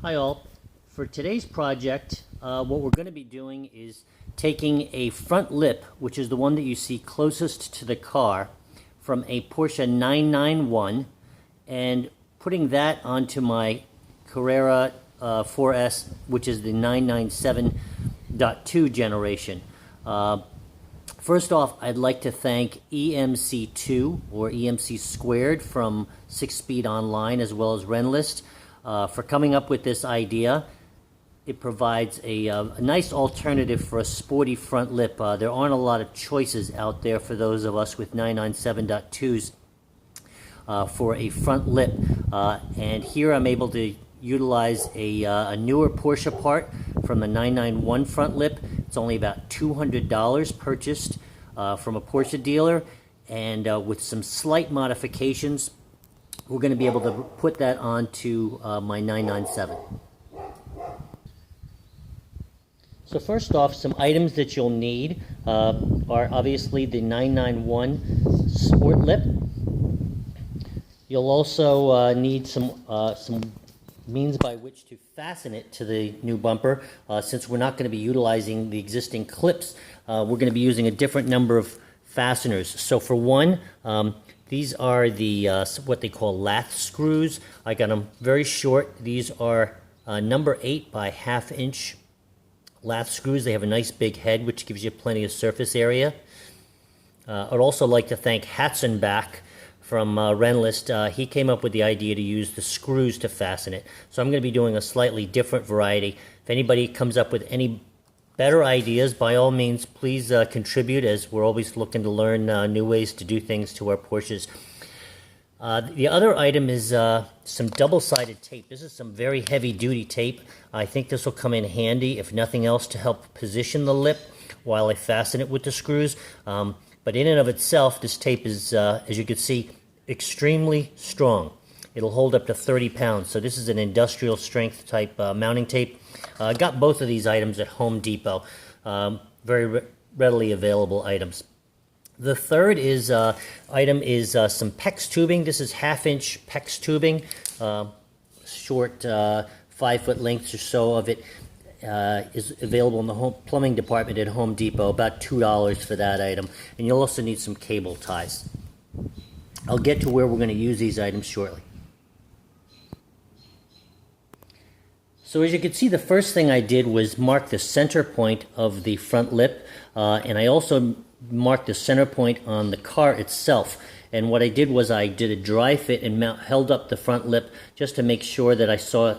Hi all. For today's project, what we're going to be doing is taking a front lip, which is the one that you see closest to the car, from a Porsche 991, and putting that onto my Carrera 4S, which is the 997.2 generation. First off, I'd like to thank EMC2 or EMC Squared from 6 Speed Online, as well as Renlist, for coming up with this idea. It provides a nice alternative for a sporty front lip. There aren't a lot of choices out there for those of us with 997.2s for a front lip. And here I'm able to utilize a newer Porsche part from the 991 front lip. It's only about $200 purchased from a Porsche dealer, and with some slight modifications, we're going to be able to put that onto my 997. So first off, some items that you'll need are obviously the 991 sport lip. You'll also need some means by which to fasten it to the new bumper. Since we're not going to be utilizing the existing clips, we're going to be using a different number of fasteners. So for one, these are the what they call lath screws. I got them very short. These are number 8 by 1/2 inch lath screws. They have a nice big head, which gives you plenty of surface area. I'd also like to thank Hatzenbach from Renlist. He came up with the idea to use the screws to fasten it. So I'm going to be doing a slightly different variety. If anybody comes up with any better ideas, by all means, please contribute, as we're always looking to learn new ways to do things to our Porsches. The other item is some double-sided tape. This is some very heavy-duty tape. I think this will come in handy, if nothing else, to help position the lip while I fasten it with the screws. But in and of itself, this tape is, as you can see, extremely strong. It'll hold up to 30 pounds. So this is an industrial strength type mounting tape. I got both of these items at Home Depot. Very readily available items. The third item is some PEX tubing. This is 1/2 inch PEX tubing, short 5-foot lengths or so of it. Is available in the home plumbing department at Home Depot, about $2 for that item. And you'll also need some cable ties. I'll get to where we're going to use these items shortly. So as you can see, the first thing I did was mark the center point of the front lip, and I also marked the center point on the car itself. And what I did was I did a dry fit and held up the front lip just to make sure that I saw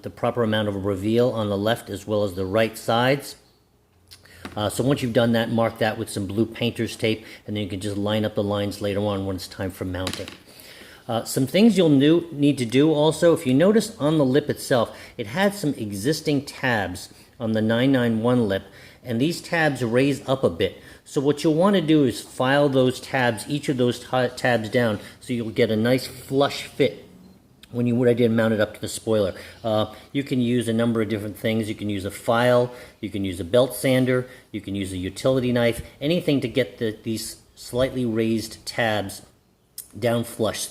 the proper amount of reveal on the left as well as the right sides. So once you've done that, mark that with some blue painter's tape, and then you can just line up the lines later on when it's time for mounting. Some things you'll need to do also, if you notice on the lip itself, it had some existing tabs on the 991 lip, and these tabs raise up a bit. So what you'll want to do is file those tabs, each of those tabs down, so you'll get a nice flush fit when you mount it up to the spoiler. You can use a number of different things. You can use a file, you can use a belt sander, you can use a utility knife, anything to get these slightly raised tabs down flush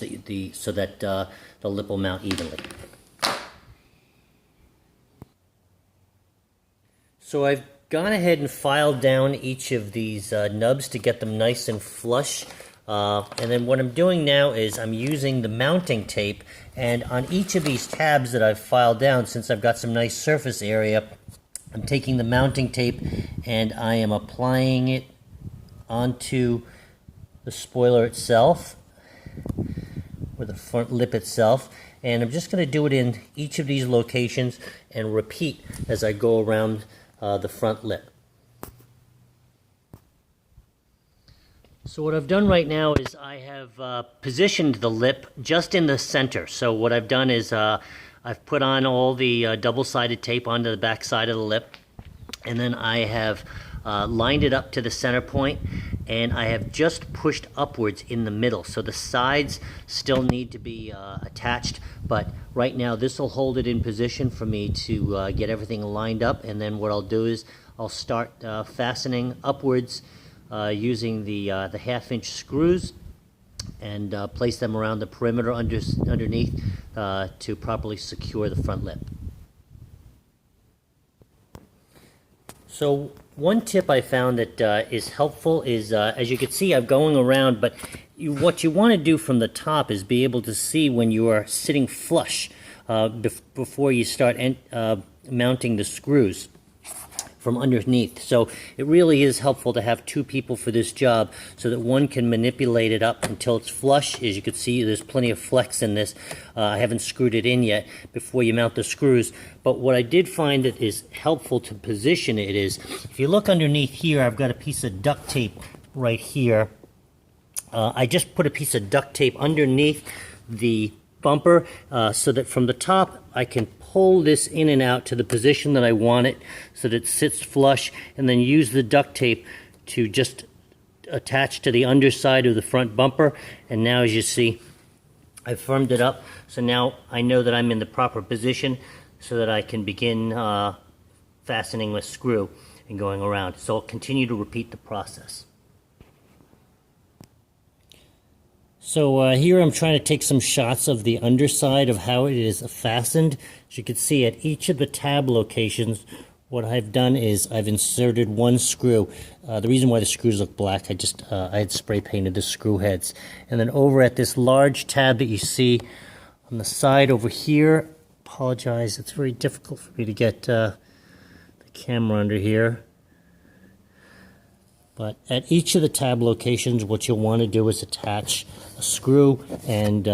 so that the lip will mount evenly. So I've gone ahead and filed down each of these nubs to get them nice and flush. And then what I'm doing now is I'm using the mounting tape, and on each of these tabs that I've filed down, since I've got some nice surface area, I'm taking the mounting tape and I am applying it onto the spoiler itself, or the front lip itself, and I'm just going to do it in each of these locations and repeat as I go around the front lip. So what I've done right now is I have positioned the lip just in the center. So what I've done is I've put on all the double-sided tape onto the back side of the lip, and then I have lined it up to the center point, and I have just pushed upwards in the middle. So the sides still need to be attached, but right now this will hold it in position for me to get everything lined up, and then what I'll do is I'll start fastening upwards using the 1/2 inch screws, and place them around the perimeter underneath to properly secure the front lip. So one tip I found that is helpful is, as you can see, I'm going around, but what you want to do from the top is be able to see when you are sitting flush before you start mounting the screws from underneath. So it really is helpful to have two people for this job so that one can manipulate it up until it's flush. As you can see, there's plenty of flex in this. I haven't screwed it in yet before you mount the screws. But what I did find that is helpful to position it is, if you look underneath here, I've got a piece of duct tape right here. I just put a piece of duct tape underneath the bumper so that from the top I can pull this in and out to the position that I want it so that it sits flush, and then use the duct tape to just attach to the underside of the front bumper. And now, as you see, I've firmed it up, so now I know that I'm in the proper position so that I can begin fastening with screw and going around. So I'll continue to repeat the process. So here I'm trying to take some shots of the underside of how it is fastened. As you can see, at each of the tab locations, what I've done is I've inserted one screw. The reason why the screws look black, I had spray painted the screw heads. And then over at this large tab that you see on the side over here, apologize, it's very difficult for me to get the camera under here. But at each of the tab locations, what you'll want to do is attach a screw. And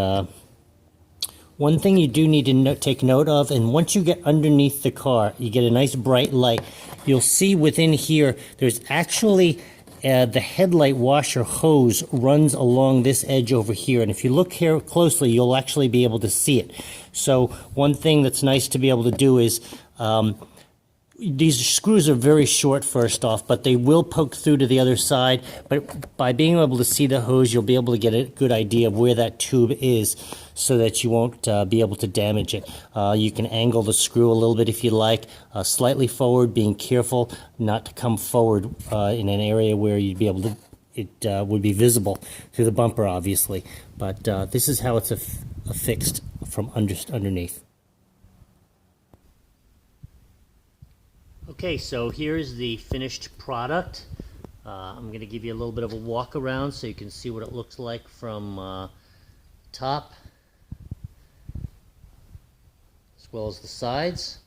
one thing you do need to take note of, and once you get underneath the car, you get a nice bright light, you'll see within here, there's actually the headlight washer hose runs along this edge over here. And if you look here closely, you'll actually be able to see it. So one thing that's nice to be able to do is, these screws are very short first off, but they will poke through to the other side. But by being able to see the hose, you'll be able to get a good idea of where that tube is so that you won't be able to damage it. You can angle the screw a little bit if you like, slightly forward, being careful not to come forward in an area where you'd be able to, it would be visible through the bumper, obviously. But this is how it's affixed from underneath. Okay, so here's the finished product. I'm going to give you a little bit of a walk around so you can see what it looks like from top as well as the sides.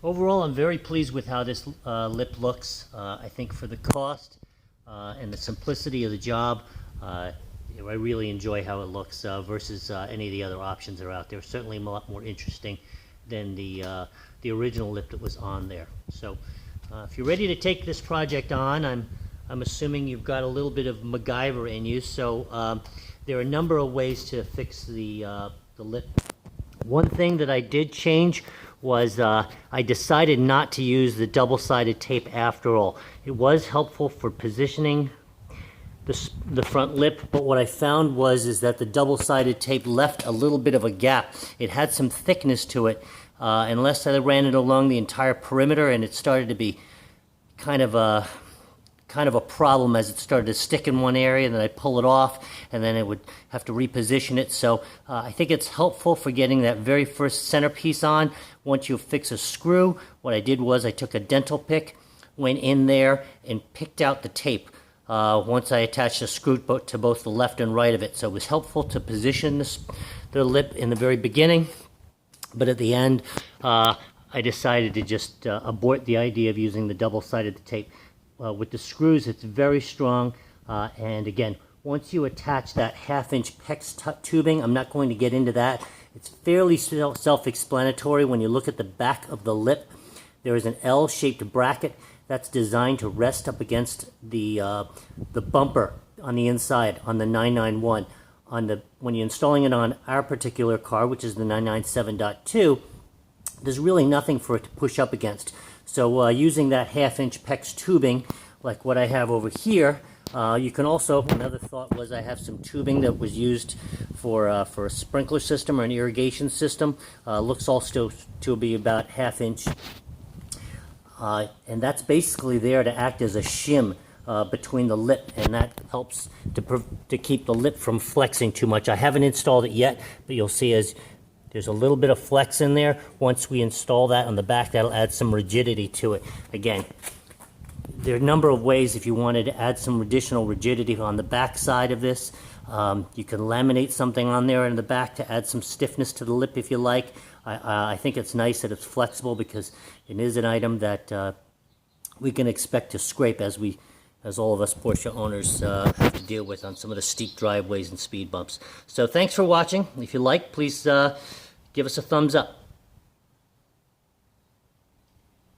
Overall, I'm very pleased with how this lip looks. I think for the cost and the simplicity of the job, I really enjoy how it looks versus any of the other options that are out there. Certainly a lot more interesting than the original lip that was on there. So if you're ready to take this project on, I'm assuming you've got a little bit of MacGyver in you. So there are a number of ways to fix the lip. One thing that I did change was I decided not to use the double-sided tape after all. It was helpful for positioning the front lip, but what I found is that the double-sided tape left a little bit of a gap. It had some thickness to it, unless I ran it along the entire perimeter, and it started to be kind of a problem as it started to stick in one area, and then I'd pull it off, and then it would have to reposition it. So I think it's helpful for getting that very first centerpiece on. Once you fix a screw, what I did was I took a dental pick, went in there, and picked out the tape once I attached the screw to both the left and right of it. So it was helpful to position the lip in the very beginning, but at the end, I decided to just abort the idea of using the double-sided tape. With the screws, it's very strong, and again, once you attach that half-inch PEX tubing, I'm not going to get into that. It's fairly self-explanatory. When you look at the back of the lip, there is an L-shaped bracket that's designed to rest up against the bumper on the inside on the 991. When you're installing it on our particular car, which is the 997.2, there's really nothing for it to push up against. So using that 1/2-inch PEX tubing, like what I have over here, you can also, another thought was I have some tubing that was used for a sprinkler system or an irrigation system. Looks also to be about 1/2 inch. And that's basically there to act as a shim between the lip, and that helps to keep the lip from flexing too much. I haven't installed it yet, but you'll see as there's a little bit of flex in there. Once we install that on the back, that'll add some rigidity to it. Again, there are a number of ways if you wanted to add some additional rigidity on the back side of this. You can laminate something on there in the back to add some stiffness to the lip if you like. I think it's nice that it's flexible because it is an item that we can expect to scrape as all of us Porsche owners have to deal with on some of the steep driveways and speed bumps. So thanks for watching. If you like, please give us a thumbs up.